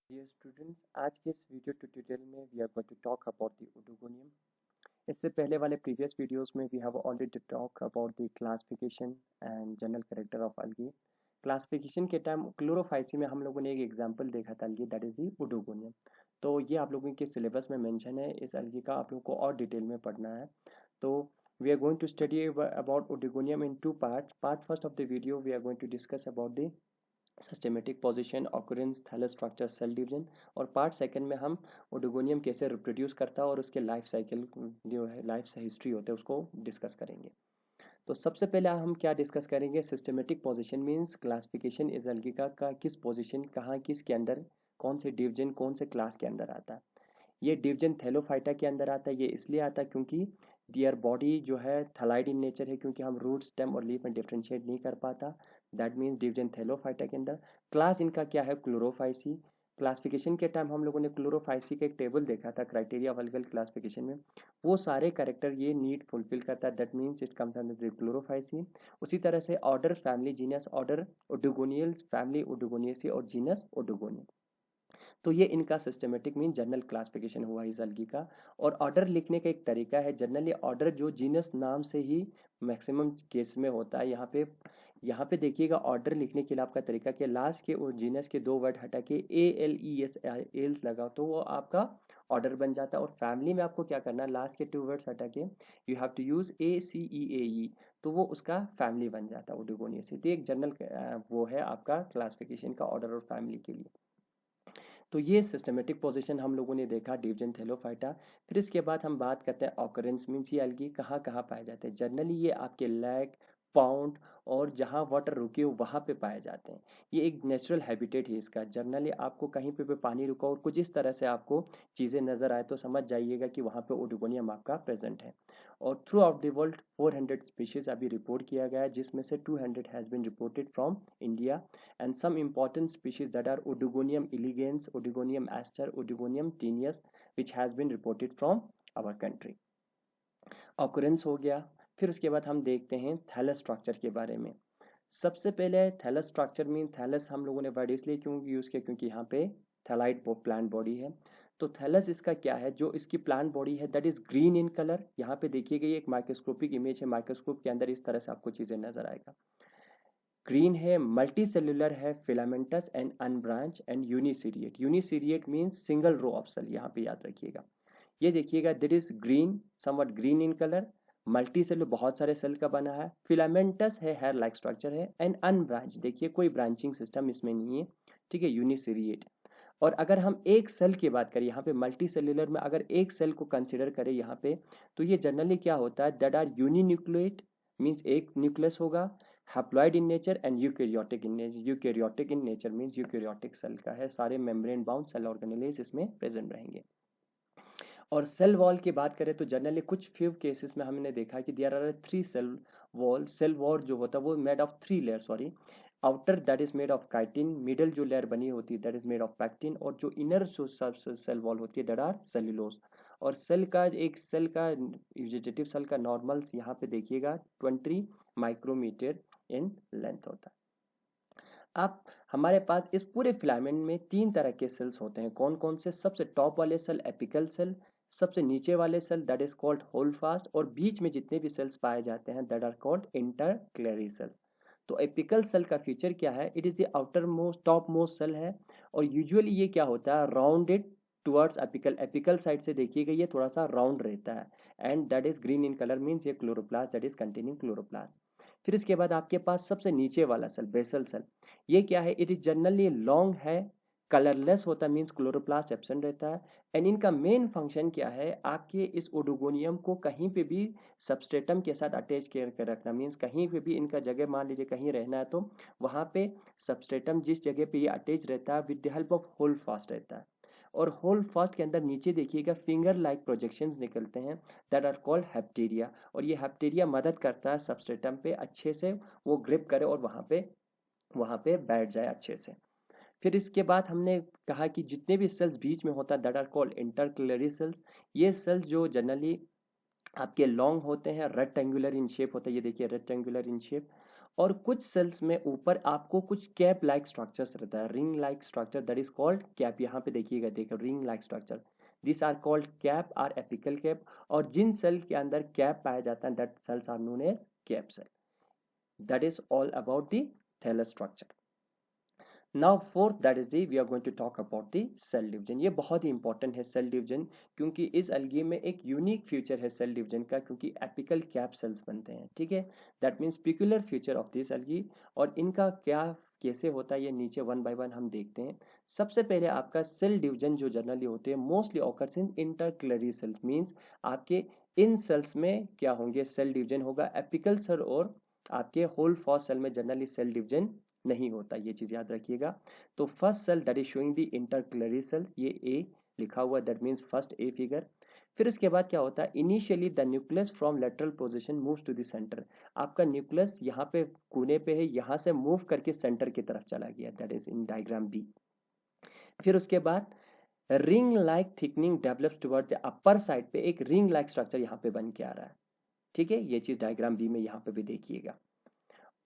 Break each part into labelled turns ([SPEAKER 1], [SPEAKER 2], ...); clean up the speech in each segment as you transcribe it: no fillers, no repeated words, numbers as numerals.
[SPEAKER 1] Dear students, आज के इस वीडियो ट्यूटोरियल में we are going to talk about the oedogonium. इससे पहले वाले प्रीवियस वीडियोस में we have already talk about the classification and general character of algae. Classification के टाइम क्लोरोफाइसी में हम लोगों ने एक एग्जांपल देखा था algae, that is the oedogonium. तो ये आप लोगों के सिलेबस में मेंशन है, इस अलगी का आप लोगों को और डिटेल में पढ़ना है। तो we are going to study about odigonium in two parts. Part first of the video we are going to discuss about the systematic position, occurrence, thallus structure, cell division. और पार्ट सेकंड में हम Oedogonium कैसे reproduce करता है और उसके life cycle जो है, लाइफ हिस्ट्री होते हैं, उसको डिस्कस करेंगे। तो सबसे पहले हम क्या डिस्कस करेंगे, systematic position means classification is algae का किस पोजीशन, कहाँ, किसके अंदर, कौन से डिवीजन, कौन से क्लास के अंदर आता है। ये डिवीजन थैलोफाइटा के अंदर आता है। ये इसलिए आता है क्योंकि दियर बॉडी जो है थैलाइड इन नेचर है, क्योंकि हम रूट, स्टेम और लीफ में डिफ्रेंशिएट नहीं कर पाता। दैट मीन्स डिवीजन थैलोफाइटा के अंदर। क्लास इनका क्या है, क्लोरोफाइसी। क्लासिफिकेशन के टाइम हम लोगों ने क्लोरोफाइसी का एक टेबल देखा था क्राइटेरिया ऑफ अलगल क्लासिफिकेशन में। वो सारे कैरेक्टर ये नीड फुलफिल करता है, that means it comes under the chlorophyceae. उसी तरह से order, family, genus, order oedogoniales, family oedogoniaceae और जीनस ओडोगोनियल। तो ये इनका सिस्टमेटिक मीन जनरल क्लासिफिकेशन हुआ इस अलगी का। और ऑर्डर लिखने का एक तरीका है, जनरली ऑर्डर जो जीनस नाम से ही मैक्सिमम केस में होता है। यहाँ पे देखिएगा ऑर्डर लिखने के लिए आपका तरीका कि लास्ट के और जीनस के दो वर्ड हटा के ALES एल्स लगाओ तो वो आपका ऑर्डर बन जाता है। और फैमिली में आपको क्या करना है, लास्ट के टू वर्ड्स हटा के you have to use ACEAE, तो वो उसका फैमिली बन जाता है ओडोगोनियसी। तो एक जनरल वो है आपका क्लासिफिकेशन का ऑर्डर और फैमिली के लिए। तो ये सिस्टमेटिक पोजीशन हम लोगों ने देखा डिवीजन थैलोफाइटा। फिर इसके बाद हम बात करते हैं ऑकरेंस मीन्स ये अलगी कहाँ कहाँ पाए जाते हैं। जनरली ये आपके लेक, पाउंड और जहाँ वाटर रुके हो वहाँ पे पाए जाते हैं। ये एक नेचुरल हैबिटेट है इसका। जनरली आपको कहीं पे भी पानी रुका और कुछ इस तरह से आपको चीज़ें नज़र आए तो समझ जाइएगा कि वहाँ पे ओडोगोनियम आपका प्रेजेंट है। और throughout the world 400 species अभी रिपोर्ट किया गया है, जिसमें से 200 has been reported from India. And some important species that are Odigonium elegans, Odigonium aster, Odigonium tenuis, which has been reported from our country. Occurrence हो गया। फिर उसके बाद हम देखते हैं थैलस स्ट्रक्चर के बारे में। सबसे पहले थैलस स्ट्रक्चर में, थैलस हम लोगों ने वर्ड इसलिए क्यों यूज़ किया क्योंकि यहाँ पे थैलाइड प्लांट बॉडी है। तो थैलस इसका क्या है, जो इसकी प्लांट बॉडी है that is green in colour. यहाँ पे देखिएगा ये एक माइक्रोस्कोपिक इमेज है, माइक्रोस्कोप के अंदर इस तरह से आपको चीज़ें नजर आएगा। ग्रीन है, मल्टी सेल्यूलर है, filamentous and unbranched and uniseriate. Uniseriate means single row of cell, यहाँ पे याद रखिएगा। ये देखिएगा that is green, something green in colour. Multi cell बहुत सारे सेल का बना है। फिलामेंटस है, हेयर लाइक स्ट्रक्चर है। एंड अनब्रांच, देखिए कोई ब्रांचिंग सिस्टम इसमें नहीं है, ठीक है, यूनिसीरिएट। और अगर हम एक सेल की बात करें यहाँ पे मल्टी सेल्यूलर में, अगर एक सेल को कंसिडर करें यहाँ पे, तो ये जनरली क्या होता है, दैट आर यूनिन्यूक्लिएट मीन्स एक न्यूक्लियस होगा, haploid in nature and eukaryotic in nature. Eukaryotic in nature means eukaryotic cell का है, सारे मेम्ब्रेन बाउंड सेल ऑर्गेनेलेज इसमें प्रेजेंट रहेंगे। और सेल वॉल की बात करें तो जनरली कुछ फ्यू केसेस में हमने देखा कि there are 3 cell wall. Cell wall जो होता है वो made of 3 layer, sorry. Outer that is made of chitin, middle जो लेयर बनी होती है that is made of pectin, और जो इनर जो सेल वॉल होती है दैट आर सेल्यूलोज। और सेल का एक सेल का वेजिटेटिव सेल का नॉर्मल यहाँ पे देखिएगा 20 माइक्रोमीटर इन लेंथ होता है। अब हमारे पास इस पूरे फिलामेंट में 3 तरह के सेल्स होते हैं। कौन कौन से, सबसे टॉप वाले सेल एपिकल सेल, सबसे नीचे वाले cell that is called holdfast, और बीच में जितने भी सेल्स पाए जाते हैं that are called intercalary cells. तो एपिकल सेल का फीचर क्या है, it is the outermost topmost cell है। और यूजुअली ये क्या होता है, rounded towards apical, apical side से देखिएगा ये थोड़ा सा राउंड रहता है। And that is green in colour means ये chloroplast that is containing chloroplast. फिर इसके बाद आपके पास सबसे नीचे वाला सेल बेसल सेल, ये क्या है, इट इज जनरली लॉन्ग है, कलरलेस होता है मीन्स क्लोरोप्लास्ट एब्सेंट रहता है। एंड इनका मेन फंक्शन क्या है, आपके इस ओडोगोनियम को कहीं पे भी सबस्ट्रेटम के साथ अटैच कर रखना, मीन्स कहीं पे भी इनका जगह मान लीजिए कहीं रहना है तो वहाँ पे सबस्ट्रेटम जिस जगह पे ये अटैच रहता है with the help of hold fast रहता है। और होल्ड फास्ट के अंदर नीचे देखिएगा फिंगर लाइक प्रोजेक्शंस निकलते हैं दैट आर कॉल्ड हैप्टेरिया। और ये हैप्टेरिया मदद करता है सबस्ट्रेटम पे अच्छे से वो ग्रिप करे और वहाँ पे बैठ जाए अच्छे से। फिर इसके बाद हमने कहा कि जितने भी सेल्स बीच में होता है that are called intercalary sales. ये सेल्स जो जनरली आपके लॉन्ग होते हैं, रेक्टेंगुलर इन शेप होता है, ये देखिए रेक्टेंगुलर इन शेप। और कुछ सेल्स में ऊपर आपको कुछ कैप लाइक स्ट्रक्चर्स रहता है, ring like structure, that is called cap. यहाँ पे देखिएगा, देखो ring like structure, this are called cap are apical cap. और जिन सेल के अंदर कैप पाया जाता है that cells are known as cap cell. That is all about the thallus structure. Now fourth that is the we are going to talk about the cell division. ये बहुत ही इंपॉर्टेंट है cell division, क्योंकि इस अलगी में एक unique feature है सेल डिवीजन का, क्योंकि एपिकल कैप सेल्स बनते हैं, ठीक है। That means peculiar feature of this algae. और इनका क्या कैसे होता है ये नीचे वन बाय वन हम देखते हैं। सबसे पहले आपका सेल डिवीजन जो जनरली होते हैं mostly occurs in intercalary cells, means आपके इन सेल्स में क्या होंगे, सेल डिवीजन होगा। एपिकल सेल और आपके होल फॉस सेल में जनरली सेल डिवीजन नहीं होता, ये चीज याद रखिएगा। तो first cell that is showing the intercalary cell, ये ए लिखा हुआ, that means first A figure. फिर उसके बाद क्या होता है, initially the nucleus from lateral position moves to the centre. आपका न्यूक्लियस यहाँ पे कोने पे है, यहाँ से मूव करके सेंटर की तरफ चला गया, that is in diagram B. फिर उसके बाद ring like thickening develops toward the upper side पे, एक रिंग लाइक स्ट्रक्चर यहाँ पे बन के आ रहा है, ठीक है। ये चीज डायग्राम बी में यहाँ पे भी देखिएगा।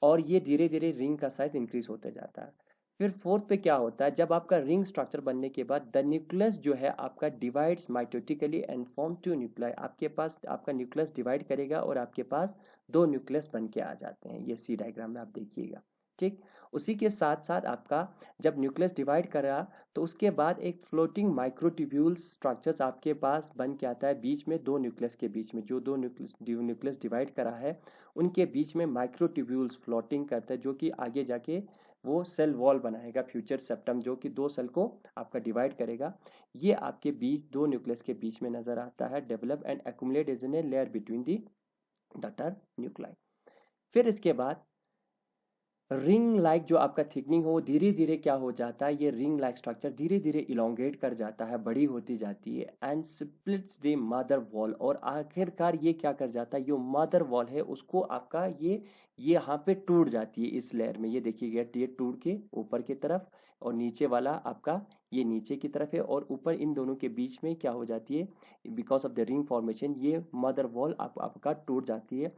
[SPEAKER 1] और ये धीरे धीरे रिंग का साइज इंक्रीज होते जाता है। फिर फोर्थ पे क्या होता है, जब आपका रिंग स्ट्रक्चर बनने के बाद द न्यूक्लियस जो है आपका divides mitotically and form two nuclei. आपके पास आपका न्यूक्लियस डिवाइड करेगा और आपके पास दो न्यूक्लियस बन के आ जाते हैं, ये सी डायग्राम में आप देखिएगा, ठीक। उसी के साथ साथ आपका जब न्यूक्लियस डिवाइड करा तो उसके बाद एक फ्लोटिंग माइक्रोट्यूब्यूल स्ट्रक्चर्स आपके पास बन के आता है बीच में, दो न्यूक्लियस के बीच में, जो दो न्यूक्लियस डिवाइड करा है उनके बीच में माइक्रोट्यूब्यूल्स फ्लोटिंग करते हैं, जो कि आगे जाके वो सेल वॉल बनाएगा, फ्यूचर सेप्टम, जो कि दो सेल को आपका डिवाइड करेगा। ये आपके बीच दो न्यूक्लियस के बीच में नजर आता है, develop and accumulate is in a layer between the daughter nuclei. फिर इसके बाद रिंग लाइक जो आपका थिकनिंग हो धीरे धीरे क्या हो जाता है, ये रिंग लाइक स्ट्रक्चर धीरे धीरे इलोंगेट कर जाता है, बड़ी होती जाती है and splits the mother wall. और आखिरकार ये क्या कर जाता है, जो मदर वॉल है उसको आपका ये यहाँ पे टूट जाती है इस लेयर में, ये देखिएगा ये टूट के ऊपर की तरफ, और नीचे वाला आपका ये नीचे की तरफ है, और ऊपर इन दोनों के बीच में क्या हो जाती है, because of the ring formation ये मदर वॉल आपका टूट जाती है।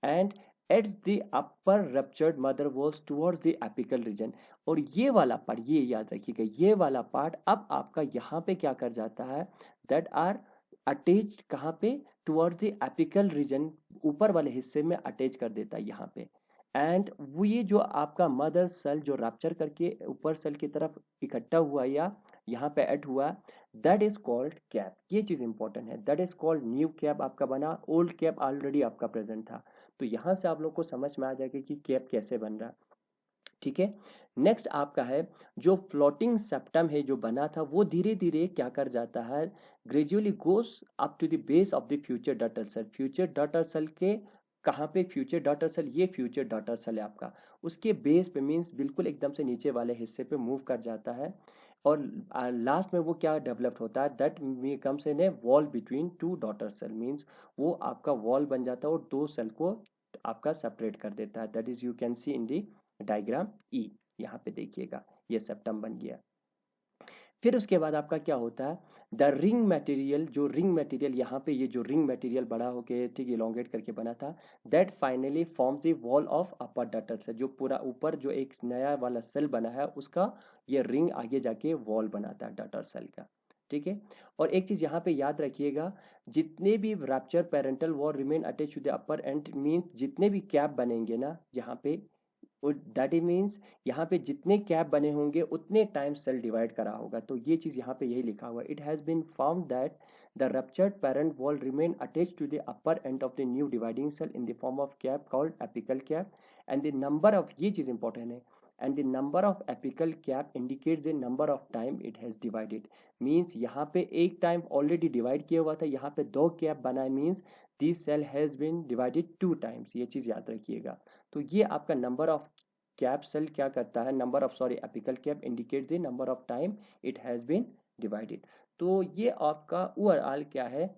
[SPEAKER 1] And it's the upper ruptured mother walls towards the apical region. और ये वाला पार्ट, ये याद रखिएगा, ये वाला पार्ट अब आपका यहाँ पे क्या कर जाता है, दैट आर अटैच्ड कहाँ पे, टुवर्ड्स द एपिकल रीजन, ऊपर वाले हिस्से में अटैच कर देता है यहाँ पे। एंड वो ये जो आपका मदर सेल जो रैप्चर करके ऊपर सेल की तरफ इकट्ठा हुआ या यहाँ पे ऐड हुआ, दैट इज कॉल्ड कैप। ये चीज इंपॉर्टेंट है, that is called new cap आपका बना, ओल्ड कैप ऑलरेडी आपका प्रेजेंट था। तो यहां से आप लोग को समझ में आ जाएगा कि कैप कैसे बन रहा है, ठीक है। नेक्स्ट आपका है जो फ्लोटिंग सेप्टम है जो बना था, वो धीरे धीरे क्या कर जाता है, gradually goes up to the base of the future daughter cell. Future daughter cell के कहाँ पे, फ्यूचर डॉटर सेल, ये फ्यूचर डॉटर सेल है आपका, उसके बेस पे मीन्स बिल्कुल एकदम से नीचे वाले हिस्से पे मूव कर जाता है। और लास्ट में वो क्या डेवलप्ड होता है, that comes in a wall between two daughter cell, means वो आपका वॉल बन जाता है और दो सेल को आपका सेपरेट कर देता है, that is you can see in the diagram E. यहाँ पे देखिएगा ये सेप्टम बन गया। फिर उसके बाद आपका क्या होता है, द रिंग मटेरियल, जो रिंग मटेरियल यहाँ पे ये जो रिंग मटेरियल बड़ा होके ठीक इलोंगेट करके बना था, that finally forms the wall of upper daughter cell. जो पूरा ऊपर जो एक नया वाला सेल बना है उसका ये रिंग आगे जाके वॉल बनाता है डॉटर सेल का, ठीक है। और एक चीज यहाँ पे याद रखिएगा, जितने भी rupture parental wall remain attach to the upper end, means जितने भी कैप बनेंगे ना यहाँ पे, दैट इट मीन्स यहाँ पे जितने कैप बने होंगे उतने टाइम सेल डिवाइड करा होगा। तो ये चीज यहाँ पे यही लिखा हुआ है, it has been found that the ruptured parent wall remain attached to the upper end of the new dividing cell in the form of cap called apical cap. And the number of, ये चीज important है, and the number of apical cap indicates the number of time it has divided। means यहाँ पे एक time already divide किया हुआ था, यहाँ पे दो कैप बना है, means this cell has been divided two times, ये चीज याद रखिएगा। तो ये आपका नंबर ऑफ कैप सेल क्या करता है, number of sorry apical cap indicate the number of time it has been divided. तो ये आपका ओवरऑल क्या है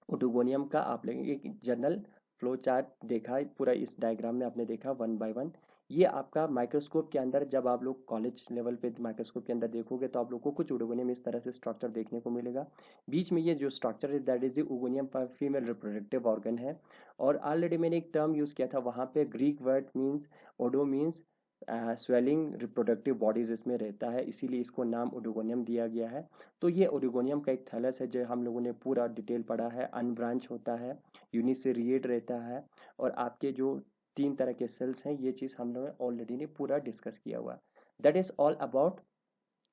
[SPEAKER 1] ओटोगोनियम का, आप लोग एक जनरल फ्लो चार्ट देखा है पूरा, इस डायग्राम में आपने देखा वन बाय वन। ये आपका माइक्रोस्कोप के अंदर, जब आप लोग कॉलेज लेवल पे माइक्रोस्कोप के अंदर देखोगे तो आप लोग को कुछ ओडोगोनियम इस तरह से स्ट्रक्चर देखने को मिलेगा। बीच में ये जो स्ट्रक्चर है दैट इज द ओगोनियम पर फीमेल रिप्रोडक्टिव ऑर्गन है। और ऑलरेडी मैंने एक टर्म यूज़ किया था वहाँ पे, Greek word means oedo means swelling reproductive bodies इसमें रहता है, इसीलिए इसको नाम ओडोगोनियम दिया गया है। तो ये ओडोगोनियम का एक थैलस है जो हम लोगों ने पूरा डिटेल पढ़ा है। अनब्रांच होता है, यूनिसेरिएट रहता है, और आपके जो 3 तरह के सेल्स हैं, ये चीज़ हम लोगों ने ऑलरेडी ने पूरा डिस्कस किया हुआ। That is all about.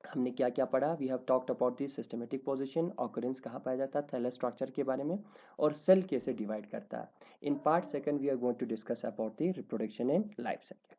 [SPEAKER 1] हमने क्या क्या पढ़ा? We have talked about the systematic position, occurrence कहाँ पाया जाता है, थैलस स्ट्रक्चर के बारे में, और सेल कैसे डिवाइड करता है। In part second we are going to discuss about the reproduction in life cycle.